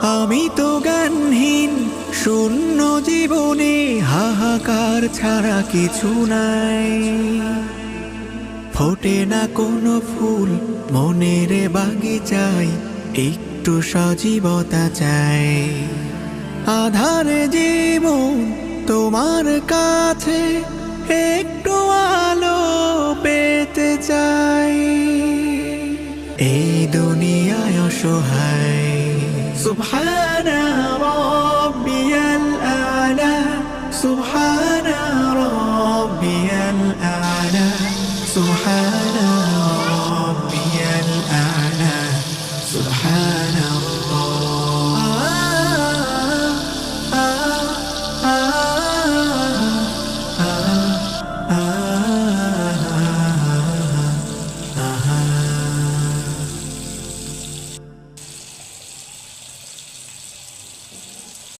আমি তো জ্ঞানহীন শূন্য জীবনে, হাহাকার ছাড়া কিছু নাই। ফোটে না কোনো ফুল মনের বাগিচায়, একটু সজীবতা চাই। আধারে জীবন তোমার কাছে, একটু আলো পেতে চাই। এই দুনিয়ায় অসহায়, সুবহানা রাব্বিয়াল আলা, সুবহান